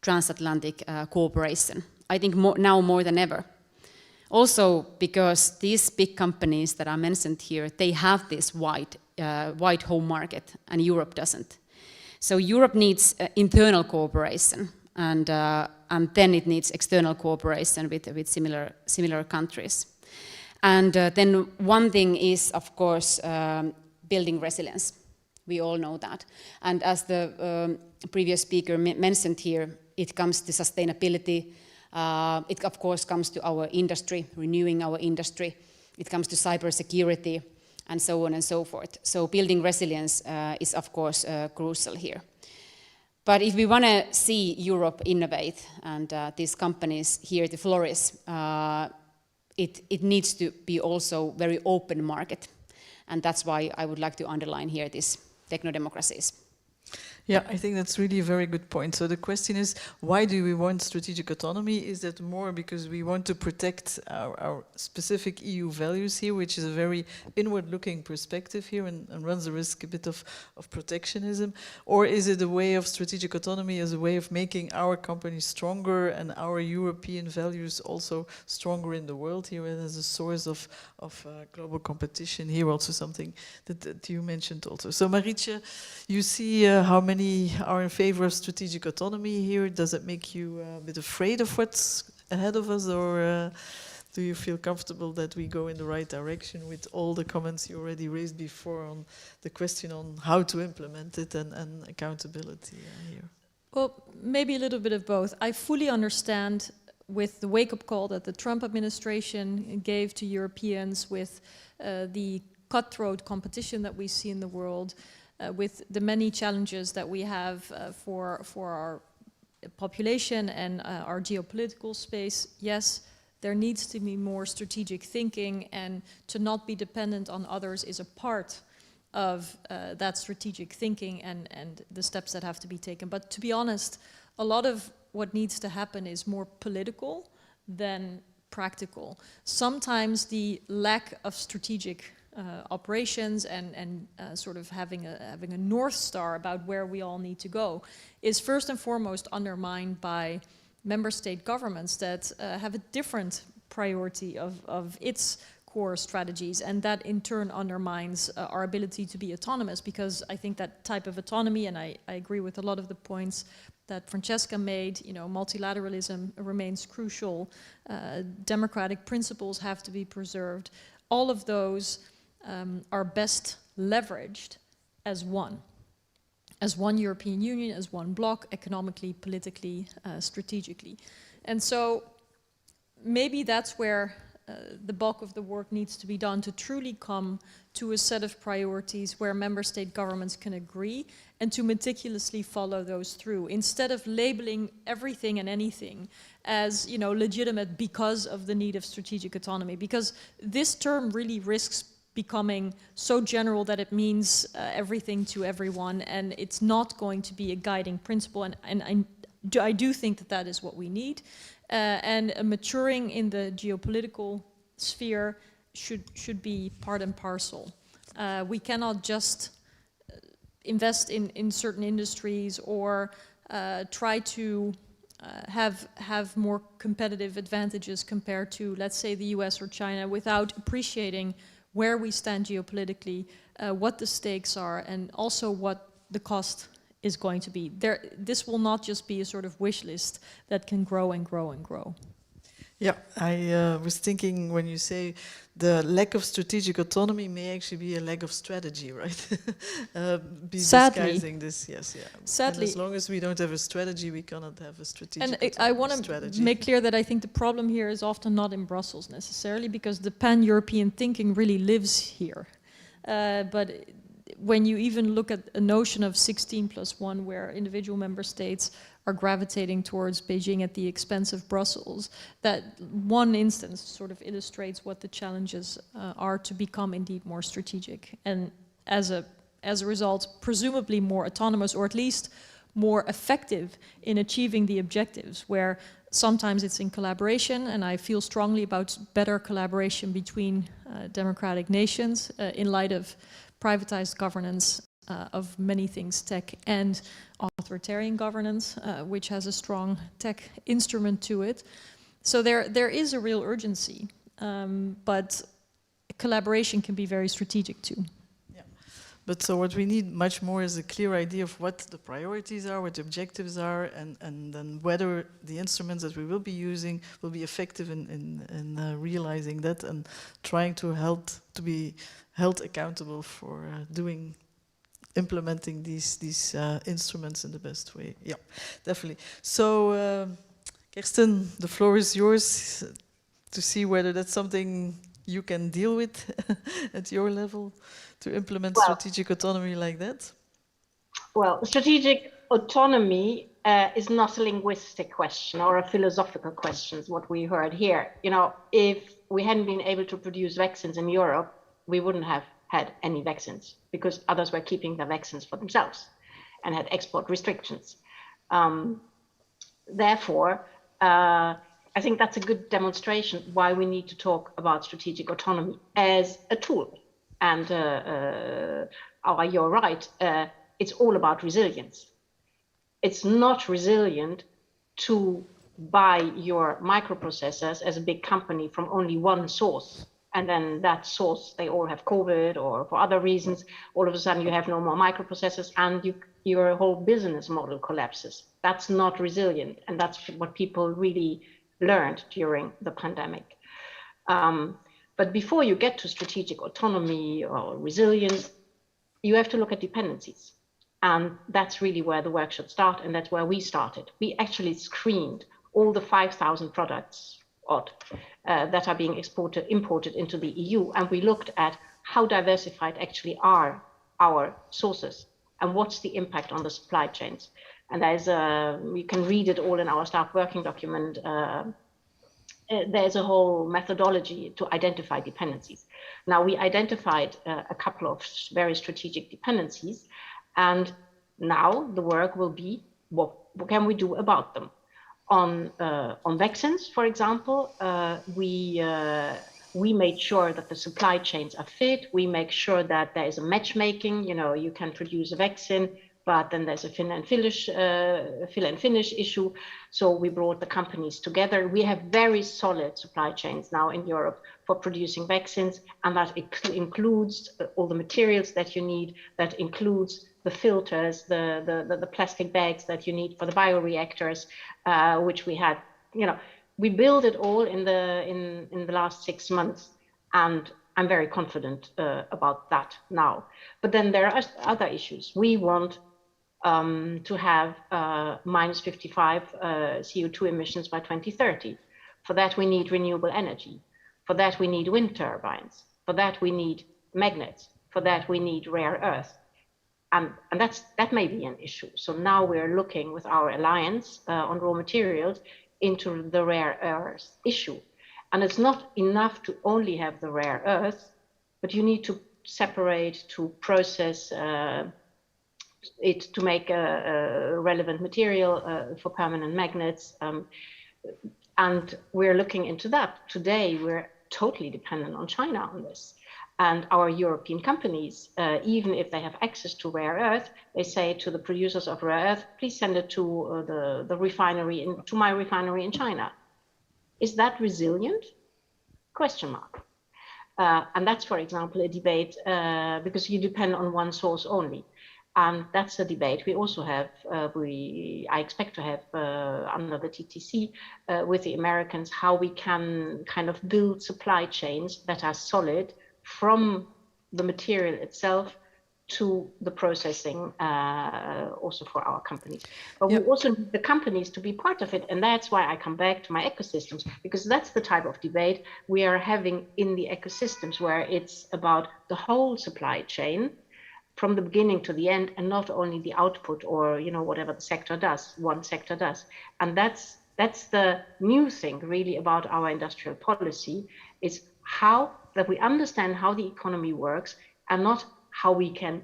transatlantic cooperation. I think now more than ever. Also because these big companies that are mentioned here, they have this wide home market, and Europe doesn't. So Europe needs internal cooperation, and then it needs external cooperation with similar countries. And then one thing is, of course, building resilience. We all know that. And as the previous speaker mentioned here, it comes to sustainability. It, of course, comes to our industry, renewing our industry. It comes to cybersecurity, and so on and so forth. So building resilience is, of course, crucial here. But if we want to see Europe innovate and these companies here to flourish, it needs to be also very open market. And that's why I would like to underline here these techno-democracies. Yeah, I think that's really a very good point. So the question is, why do we want strategic autonomy? Is that more because we want to protect our specific EU values here, which is a very inward-looking perspective here and runs the risk a bit of protectionism? Or is it a way of strategic autonomy as a way of making our companies stronger and our European values also stronger in the world here as a source of global competition here, also something that you mentioned also. So Marietje, you see how many are in favor of strategic autonomy here? Does it make you a bit afraid of what's ahead of us, or do you feel comfortable that we go in the right direction with all the comments you already raised before on the question on how to implement it and accountability here? Well, maybe a little bit of both. I fully understand with the wake-up call that the Trump administration gave to Europeans, with the cutthroat competition that we see in the world, with the many challenges that we have for our population and our geopolitical space. Yes, there needs to be more strategic thinking, and to not be dependent on others is a part of that strategic thinking and the steps that have to be taken. But to be honest, a lot of what needs to happen is more political than practical. Sometimes the lack of strategic operations and sort of having a North Star about where we all need to go is first and foremost undermined by member state governments that have a different priority of its core strategies, and that in turn undermines our ability to be autonomous, because I think that type of autonomy, and I agree with a lot of the points that Francesca made, you know, multilateralism remains crucial, democratic principles have to be preserved. All of those are best leveraged as one European Union, as one bloc, economically, politically, strategically. And so maybe that's where the bulk of the work needs to be done, to truly come to a set of priorities where member state governments can agree and to meticulously follow those through, instead of labeling everything and anything as, you know, legitimate because of the need of strategic autonomy, because this term really risks becoming so general that it means everything to everyone, and it's not going to be a guiding principle. And I do think that that is what we need. And a maturing in the geopolitical sphere should be part and parcel. We cannot just invest in certain industries or try to have more competitive advantages compared to, let's say, the US or China, without appreciating where we stand geopolitically, what the stakes are, and also what the cost is going to be. This will not just be a sort of wish list that can grow and grow and grow. Yeah, I was thinking when you say the lack of strategic autonomy may actually be a lack of strategy, right? Be Sadly. disguising this, yes, yeah. Sadly. And as long as we don't have a strategy, we cannot have a strategic And I want to strategy. make clear that I think the problem here is often not in Brussels necessarily, because the pan-European thinking really lives here. But when you even look at a notion of 16+1, where individual member states are gravitating towards Beijing at the expense of Brussels, that one instance sort of illustrates what the challenges are to become indeed more strategic. And as a result, presumably more autonomous, or at least more effective in achieving the objectives, where sometimes it's in collaboration, and I feel strongly about better collaboration between democratic nations in light of privatized governance of many things, tech and authoritarian governance, which has a strong tech instrument to it. So there is a real urgency, but collaboration can be very strategic too. But so what we need much more is a clear idea of what the priorities are, what the objectives are, and then whether the instruments that we will be using will be effective in realizing that and trying to be held accountable for implementing these instruments in the best way. Yeah, definitely. So, Kirsten, the floor is yours to see whether that's something you can deal with at your level, to implement strategic autonomy like that? Well, strategic autonomy is not a linguistic question or a philosophical question, is what we heard here. You know, if we hadn't been able to produce vaccines in Europe, we wouldn't have had any vaccines, because others were keeping the vaccines for themselves and had export restrictions. Therefore, I think that's a good demonstration why we need to talk about strategic autonomy as a tool. And you're right, it's all about resilience. It's not resilient to buy your microprocessors as a big company from only one source. And then that source, they all have COVID or for other reasons, all of a sudden you have no more microprocessors and your whole business model collapses. That's not resilient. And that's what people really learned during the pandemic. But before you get to strategic autonomy or resilience, you have to look at dependencies. And that's really where the work should start. And that's where we started. We actually screened all the 5,000 products that are being imported into the EU. And we looked at how diversified actually are our sources and what's the impact on the supply chains. And you can read it all in our staff working document. There's a whole methodology to identify dependencies. Now, we identified a couple of very strategic dependencies, and now the work will be, what can we do about them? On vaccines, for example, we made sure that the supply chains are fit. We make sure that there is a matchmaking. You know, you can produce a vaccine, but then there's a fill and finish issue. So we brought the companies together. We have very solid supply chains now in Europe for producing vaccines, and that includes all the materials that you need. That includes the filters, the plastic bags that you need for the bioreactors, which we had. You know, we built it all in the last 6 months, and I'm very confident about that now. But then there are other issues. We want to have minus 55 CO2 emissions by 2030. For that, we need renewable energy. For that, we need wind turbines. For that, we need magnets. For that, we need rare earth. And that may be an issue. So now we're looking with our alliance on raw materials into the rare earth issue. And it's not enough to only have the rare earth, but you need to separate, to process it to make a relevant material for permanent magnets. And we're looking into that. Today, we're totally dependent on China on this. And our European companies, even if they have access to rare earth, they say to the producers of rare earth, please send it to the refinery, to my refinery in China. Is that resilient? Question mark. And that's, for example, a debate because you depend on one source only. And that's a debate we also have, I expect to have under the TTC with the Americans, how we can kind of build supply chains that are solid from the material itself to the processing, also for our companies. But we also need the companies to be part of it. And that's why I come back to my ecosystems, because that's the type of debate we are having in the ecosystems, where it's about the whole supply chain from the beginning to the end, and not only the output or, you know, whatever the sector does, one sector does. And that's the new thing really about our industrial policy, is how that we understand how the economy works, and not how we can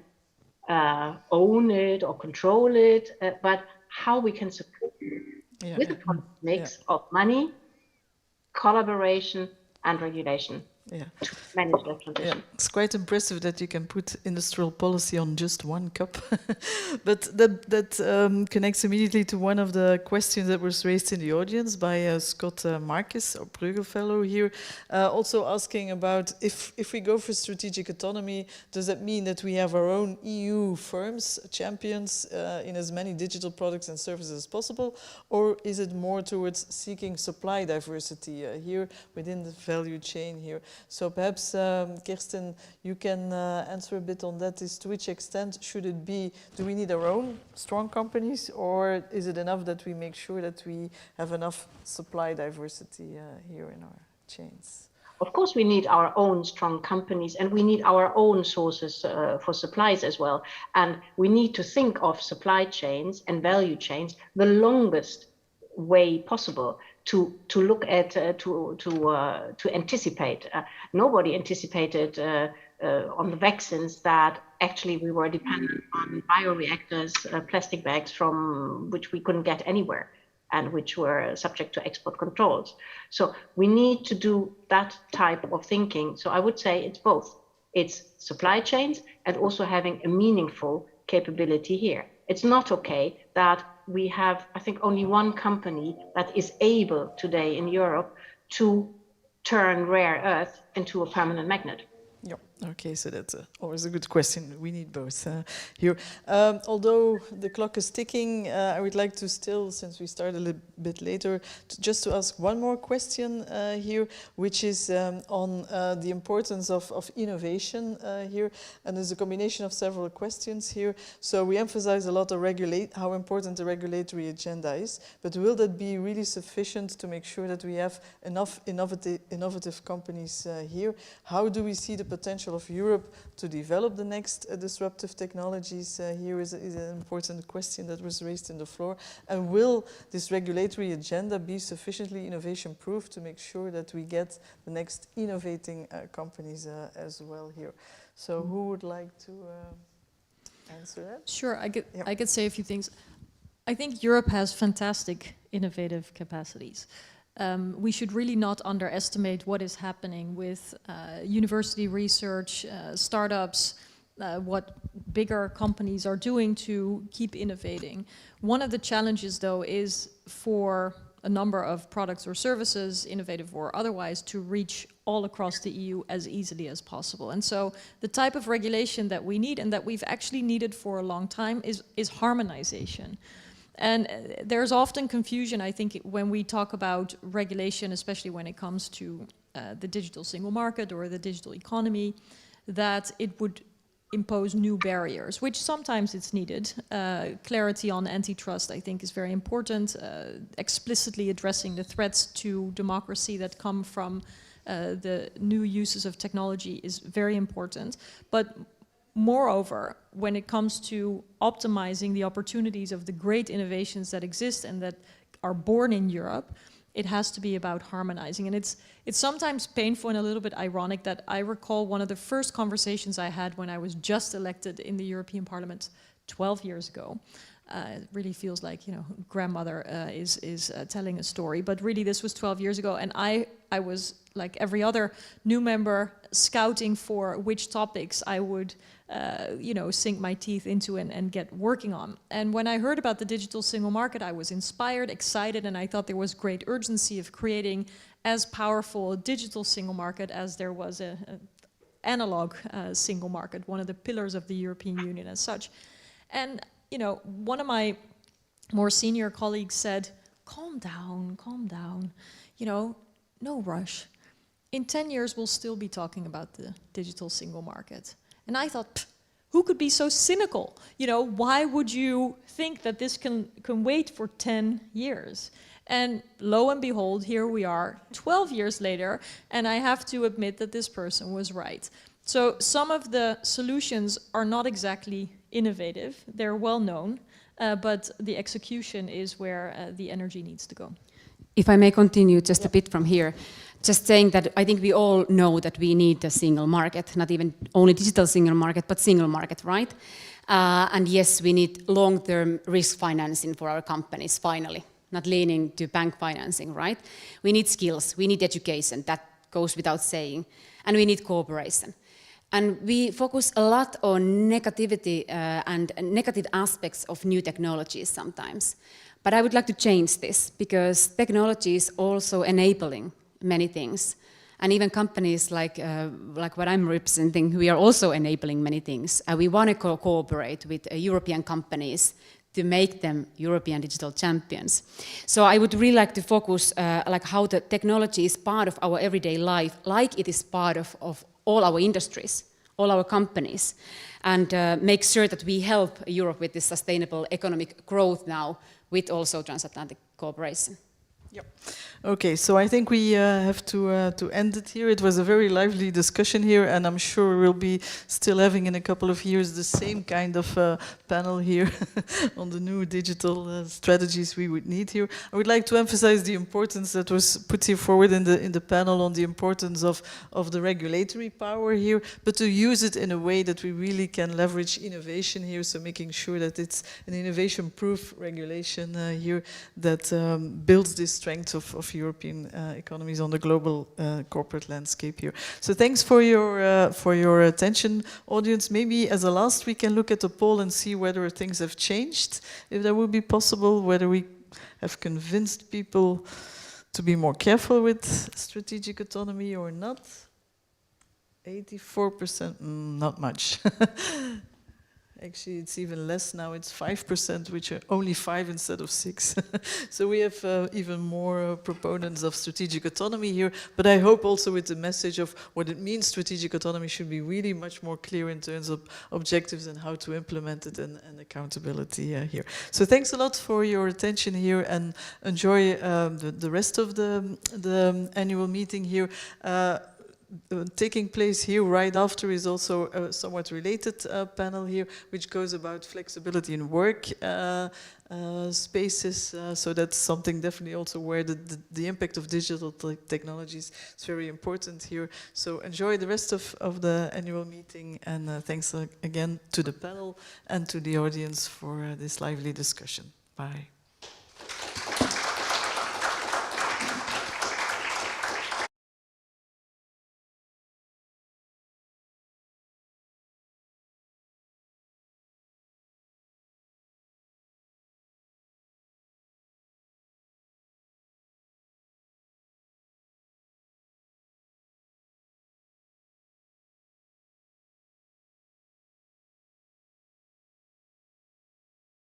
own it or control it, but how we can support it with a mix of money, collaboration, and regulation. To manage that transition. It's quite impressive that you can put industrial policy on just one cup. But that connects immediately to one of the questions that was raised in the audience by Scott Marcus, our Bruegel Fellow here, also asking about if we go for strategic autonomy, does that mean that we have our own EU firms, champions in as many digital products and services as possible, or is it more towards seeking supply diversity here within the value chain here? So perhaps, Kirsten, you can answer a bit on that. Is to which extent should it be, do we need our own strong companies, or is it enough that we make sure that we have enough supply diversity here in our chains? Of course, we need our own strong companies, and we need our own sources for supplies as well. And we need to think of supply chains and value chains the longest way possible to look at, to anticipate. Nobody anticipated on the vaccines that actually we were dependent on bioreactors, plastic bags from which we couldn't get anywhere, and which were subject to export controls. So we need to do that type of thinking. So I would say it's both. It's supply chains and also having a meaningful capability here. It's not okay that we have, I think, only one company that is able today in Europe to turn rare earth into a permanent magnet. Yeah, okay, so that's always a good question. We need both here. Although the clock is ticking, I would like to still, since we started a little bit later, just to ask one more question here, which is on the importance of innovation here. And there's a combination of several questions here. So we emphasize a lot of how important the regulatory agenda is, but will that be really sufficient to make sure that we have enough innovative companies here? How do we see the potential of Europe to develop the next disruptive technologies? Here is an important question that was raised in the floor. And will this regulatory agenda be sufficiently innovation-proof to make sure that we get the next innovating companies as well here? So who would like to answer that? Sure, I could say a few things. I think Europe has fantastic innovative capacities. We should really not underestimate what is happening with university research, startups, what bigger companies are doing to keep innovating. One of the challenges, though, is for a number of products or services, innovative or otherwise, to reach all across the EU as easily as possible. And so the type of regulation that we need, and that we've actually needed for a long time, is harmonization. And there's often confusion, I think, when we talk about regulation, especially when it comes to the digital single market or the digital economy, that it would impose new barriers, which sometimes it's needed. Clarity on antitrust, I think, is very important. Explicitly addressing the threats to democracy that come from the new uses of technology is very important. But moreover, when it comes to optimizing the opportunities of the great innovations that exist and that are born in Europe, it has to be about harmonizing. And it's sometimes painful and a little bit ironic that I recall one of the first conversations I had when I was just elected in the European Parliament 12 years ago. It really feels like, you know, grandmother is telling a story, but really this was 12 years ago, and I was, like every other new member, scouting for which topics I would you know, sink my teeth into and get working on. And when I heard about the digital single market, I was inspired, excited, and I thought there was great urgency of creating as powerful a digital single market as there was an analog single market, one of the pillars of the European Union as such. And, you know, one of my more senior colleagues said, calm down, you know, no rush. In 10 years, we'll still be talking about the digital single market. And I thought, who could be so cynical? You know, why would you think that this can wait for 10 years? And lo and behold, here we are 12 years later, and I have to admit that this person was right. So some of the solutions are not exactly innovative, they're well known, but the execution is where the energy needs to go. If I may continue just a bit from here, just saying that I think we all know that we need a single market, not even only digital single market, but single market, right? And yes, we need long-term risk financing for our companies, finally, not leaning to bank financing, right? We need skills, we need education, that goes without saying, and we need cooperation. And we focus a lot on negativity and negative aspects of new technologies sometimes. But I would like to change this, because technology is also enabling many things. And even companies like what I'm representing, we are also enabling many things. We want to cooperate with European companies to make them European digital champions. So I would really like to focus like how the technology is part of our everyday life, like it is part of all our industries, all our companies, and make sure that we help Europe with this sustainable economic growth now, with also transatlantic cooperation. Yep. Okay, so I think we have to end it here. It was a very lively discussion here, and I'm sure we'll be still having in a couple of years the same kind of panel here on the new digital strategies we would need here. I would like to emphasize the importance that was put here forward in the panel on the importance of the regulatory power here, but to use it in a way that we really can leverage innovation here, so making sure that it's an innovation-proof regulation here that builds this strength of European economies on the global corporate landscape here. So thanks for your attention, audience. Maybe as a last, we can look at the poll and see whether things have changed, if that would be possible, whether we have convinced people to be more careful with strategic autonomy or not. 84%, not much. Actually, it's even less now. It's 5%, which are only 5 instead of 6. So we have even more proponents of strategic autonomy here. But I hope also with the message of what it means, strategic autonomy should be really much more clear in terms of objectives and how to implement it and accountability here. So thanks a lot for your attention here, and enjoy the rest of the annual meeting here. Taking place here right after is also a somewhat related panel here, which goes about flexibility in work spaces. So that's something definitely also where the impact of digital technologies is very important here. So enjoy the rest of the annual meeting, and thanks again to the panel and to the audience for this lively discussion. Bye.